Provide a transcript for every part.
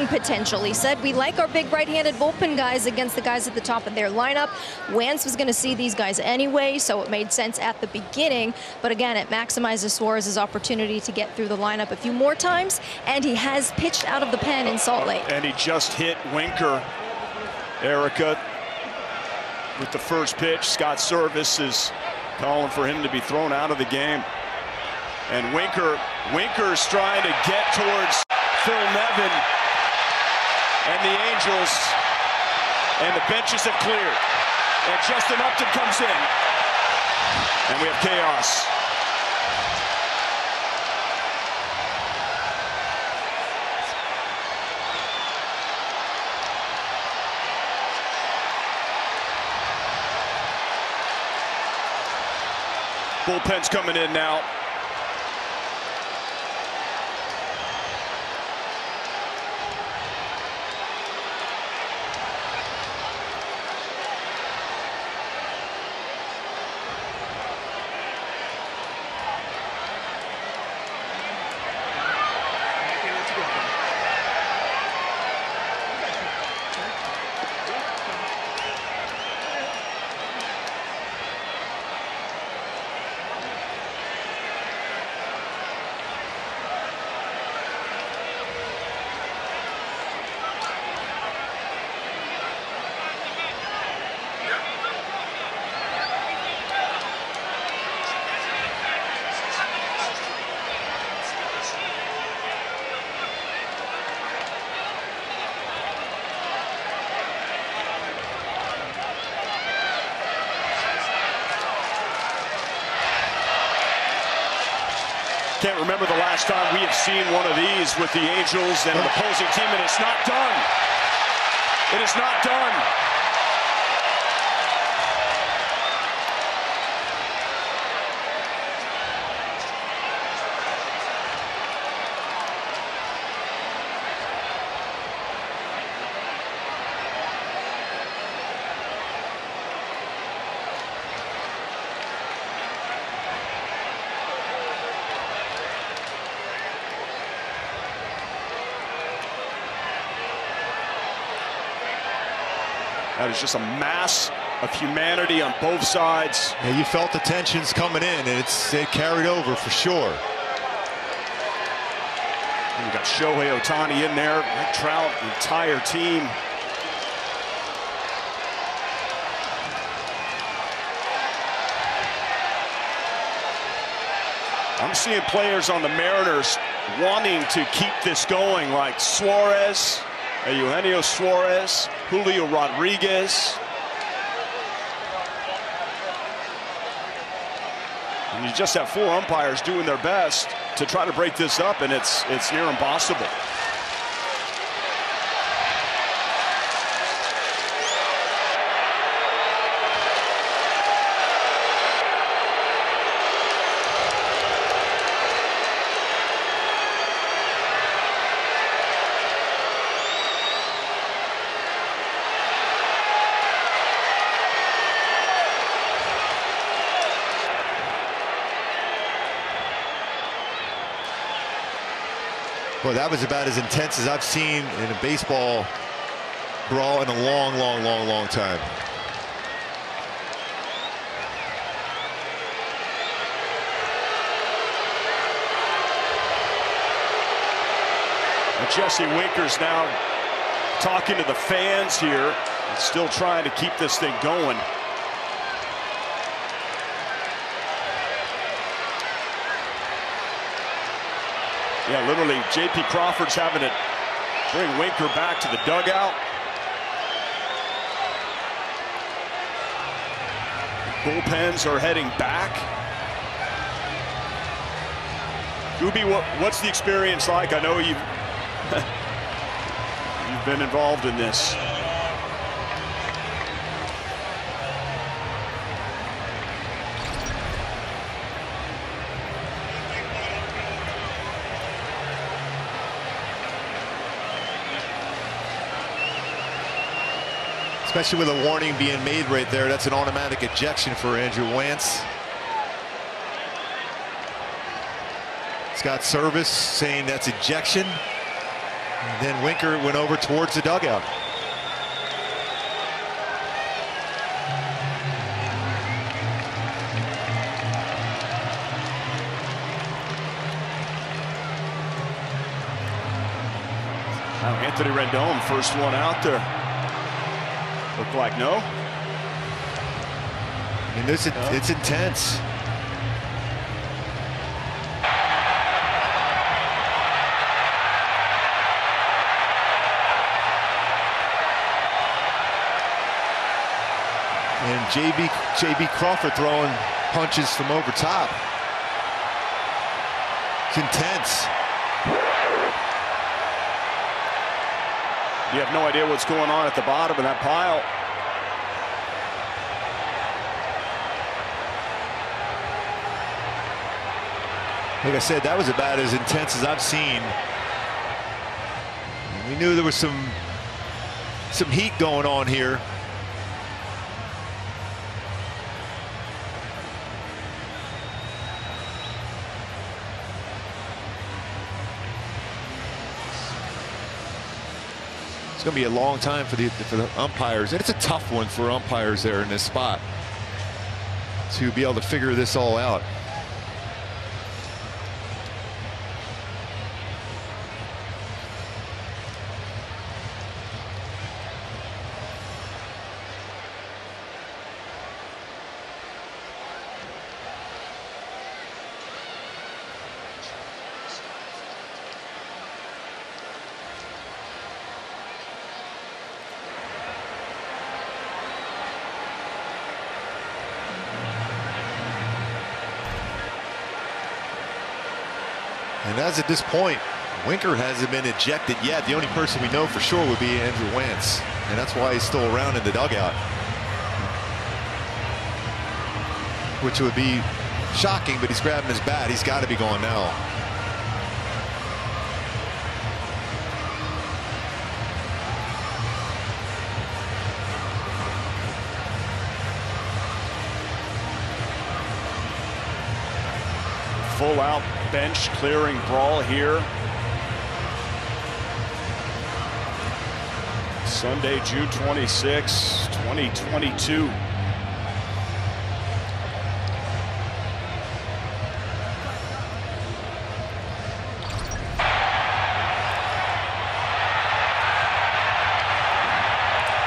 Potential. He said, we like our big right-handed bullpen guys against the guys at the top of their lineup. Wantz was going to see these guys anyway, so it made sense at the beginning. But again, it maximizes Suarez's opportunity to get through the lineup a few more times, and he has pitched out of the pen in Salt Lake. And he just hit Winker. Erica with the first pitch. Scott Servais is calling for him to be thrown out of the game. And Winker's trying to get towards Phil Nevin. And the Angels and the benches have cleared. And Justin Upton comes in. And we have chaos. Bullpen's coming in now. Can't remember the last time we have seen one of these with the Angels and an opposing team, and it's not done. It is not done. That is just a mass of humanity on both sides. Yeah, you felt the tensions coming in, and it carried over for sure. And you got Shohei Ohtani in there, Mike Trout, the entire team. I'm seeing players on the Mariners wanting to keep this going, like Suarez, Eugenio Suarez, Julio Rodriguez. And you just have 4 umpires doing their best to try to break this up, and it's near impossible. Well, that was about as intense as I've seen in a baseball brawl in a long time. And Jesse Winker's now talking to the fans here, still trying to keep this thing going. Yeah, literally, J.P. Crawford's having to bring Winker back to the dugout. Bullpens are heading back. Gooby, what's the experience like? I know you've been involved in this. Especially with a warning being made right there. That's an automatic ejection for Andrew Wantz. Scott Servais saying that's ejection. And then Winker went over towards the dugout. Anthony Rendon, first one out there. Looked like no. I mean, it's intense. And JB Crawford throwing punches from over top. It's intense. You have no idea what's going on at the bottom of that pile. Like I said, that was about as intense as I've seen. We knew there was some heat going on here. It's going to be a long time for the umpires, and it's a tough one for umpires there in this spot to be able to figure this all out. And as at this point, Winker hasn't been ejected yet. The only person we know for sure would be Andrew Wantz, and that's why he's still around in the dugout, which would be shocking, but he's grabbing his bat. He's got to be gone now. Full out bench clearing brawl here. Sunday, June 26, 2022.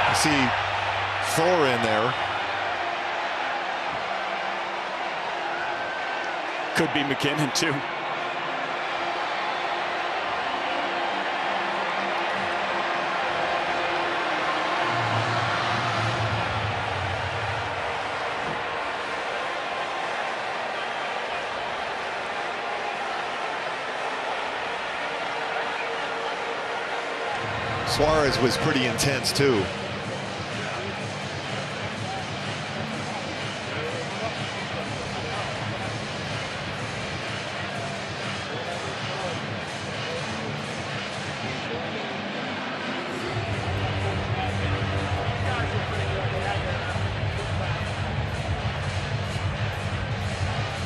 I see Thor in there. Could be McKinnon too. Suarez was pretty intense too.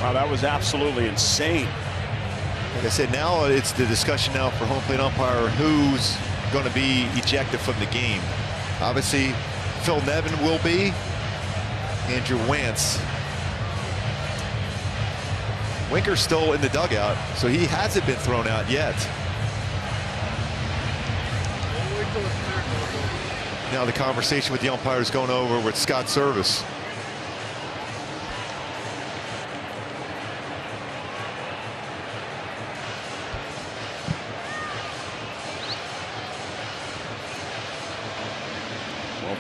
Wow, that was absolutely insane. Like I said, now it's the discussion now for home plate umpire who's going to be ejected from the game. Obviously, Phil Nevin will be. Andrew Wantz. Winker's still in the dugout, so he hasn't been thrown out yet. Now the conversation with the umpire is going over with Scott Servais.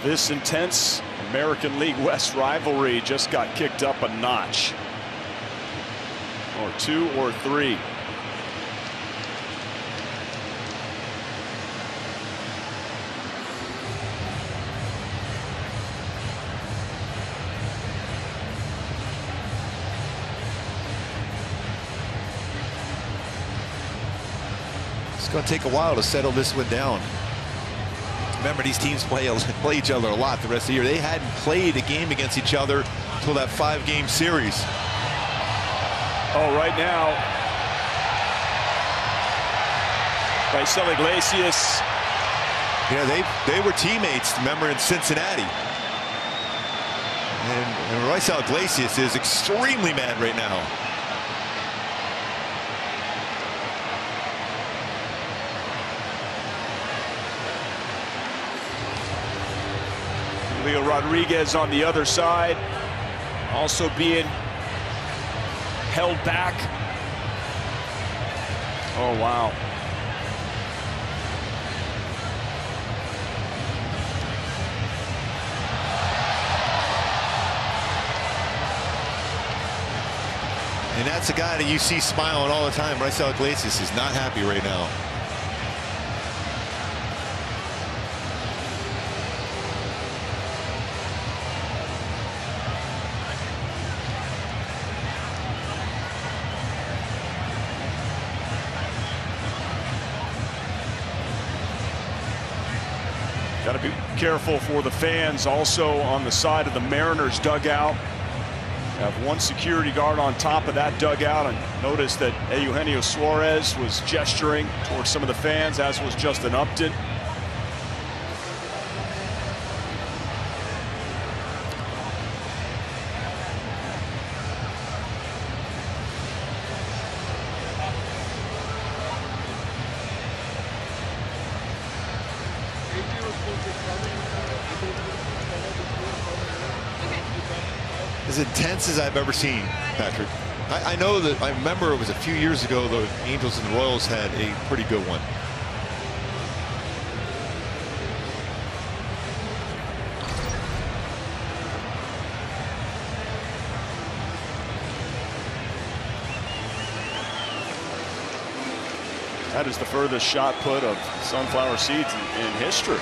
This intense American League West rivalry just got kicked up a notch. Or two or three. It's going to take a while to settle this one down. Remember, these teams play each other a lot the rest of the year. They hadn't played a game against each other until that 5-game series. Oh, right now, Rasiel Iglesias. Yeah, they were teammates, remember, in Cincinnati. And Rasiel Iglesias is extremely mad right now. Julio Rodriguez on the other side, also being held back. Oh, wow. And that's a guy that you see smiling all the time. Rasiel Iglesias is not happy right now. Got to be careful for the fans. Also on the side of the Mariners dugout, have one security guard on top of that dugout, and notice that Eugenio Suarez was gesturing towards some of the fans, as was Justin Upton. As intense as I've ever seen, Patrick. I know that, I remember it was a few years ago the Angels and the Royals had a pretty good one. That is the furthest shot put of sunflower seeds in history.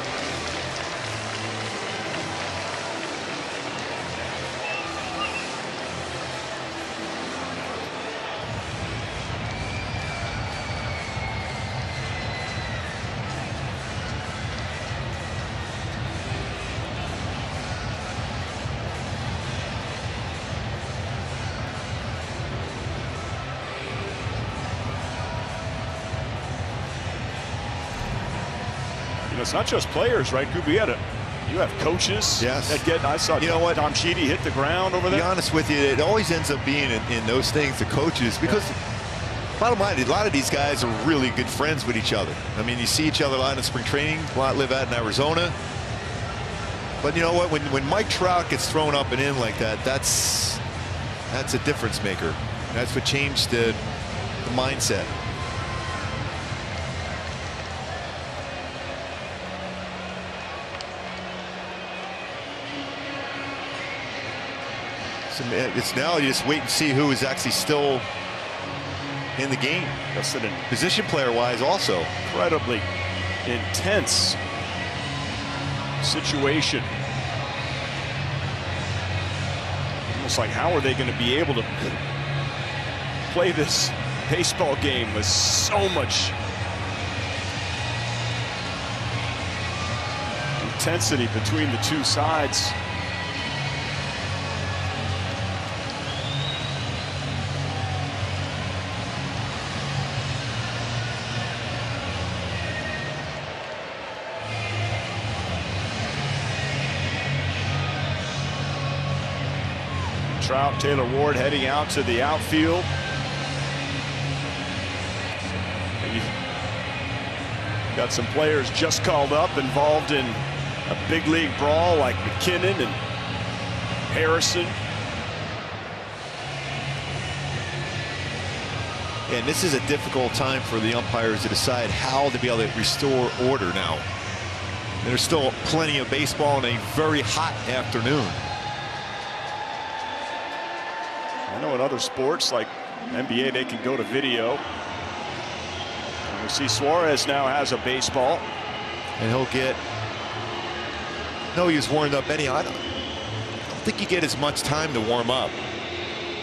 It's not just players, right, Gooby? You have coaches. Yes. That get. I saw. You know what? Tom Sheedy hit the ground over there. To be honest with you, it always ends up being in those things, the coaches, because bottom line, a lot of these guys are really good friends with each other. I mean, you see each other a lot in spring training. A lot live out in Arizona. But you know what? When Mike Trout gets thrown up and in like that, that's a difference maker. That's what changed the mindset. So it's now you just wait and see who is actually still in the game. That's an position player wise also. Incredibly intense situation. Almost like, how are they going to be able to play this baseball game with so much intensity between the two sides? Trout, Taylor Ward heading out to the outfield. And you've got some players just called up involved in a big league brawl like McKinnon and Harrison. And this is a difficult time for the umpires to decide how to be able to restore order now. There's still plenty of baseball in a very hot afternoon. I know in other sports like NBA they can go to video. And we see Suarez now has a baseball. And he'll get, no, he was warmed up anyhow. I don't think you get as much time to warm up.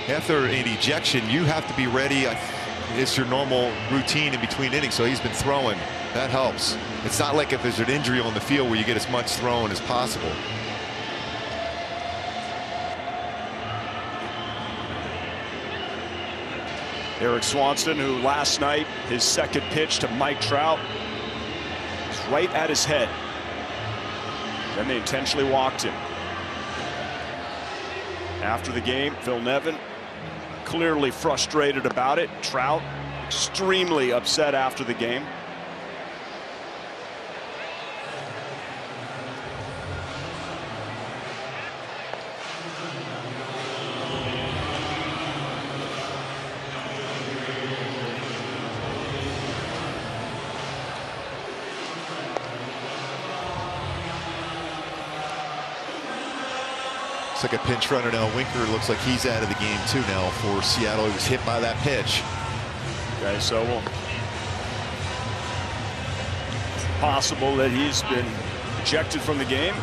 After an ejection, you have to be ready. It's your normal routine in between innings, so he's been throwing. That helps. It's not like if there's an injury on the field where you get as much throwing as possible. Eric Swanson, who last night, his second pitch to Mike Trout was right at his head. Then they intentionally walked him. After the game, Phil Nevin clearly frustrated about it. Trout extremely upset after the game. It's like a pinch runner now. Winker looks like he's out of the game too now for Seattle. He was hit by that pitch. Okay, so it's possible that he's been ejected from the game.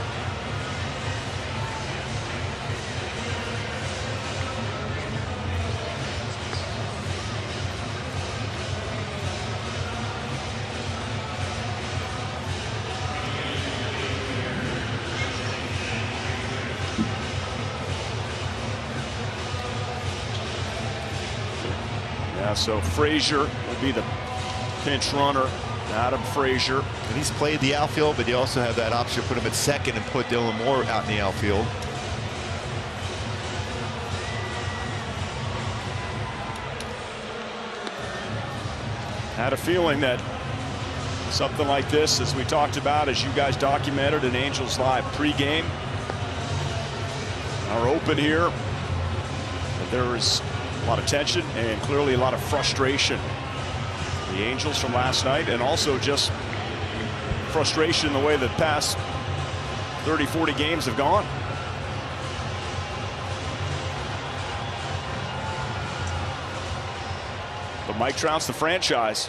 So Frazier will be the pinch runner, Adam Frazier. And he's played the outfield, but you also have that option to put him at second and put Dylan Moore out in the outfield. Had a feeling that something like this, as we talked about, as you guys documented in Angels Live pregame, our open here, there is a lot of tension and clearly a lot of frustration. The Angels from last night, and also just frustration the way the past 30-40 games have gone. But Mike Trout's the franchise.